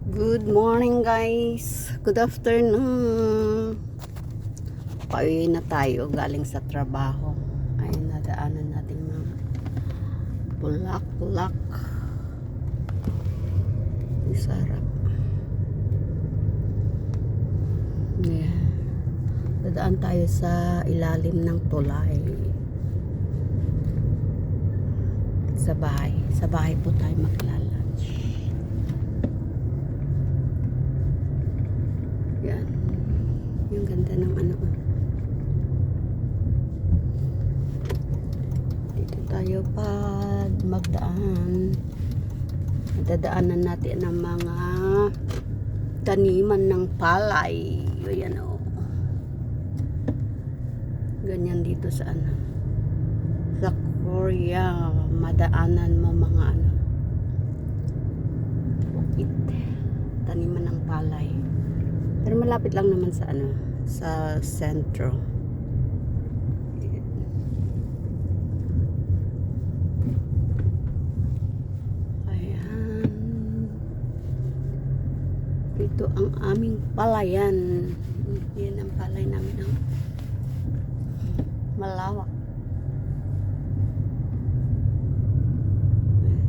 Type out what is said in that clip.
Good morning guys. Good afternoon. Pauwi na tayo galing sa trabaho. Ay nadaanan natin mga bulaklak. Sarap. Yeah. Dadaan tayo sa ilalim ng tulay. Sa bahay. Sa bahay po tayo maglalunch. Yan. Yung ganda ng ano. Dito tayo pa magdaan. Dadaanan natin ang mga taniman ng palay. Yan o. Ganyan dito sa ano. Sa Korea. Madaanan mo mga ano. Bukit. Taniman ng palay. Pero malapit lang naman sa ano, sa sentro. Ayan. Ito ang aming palayan. Yan ang palay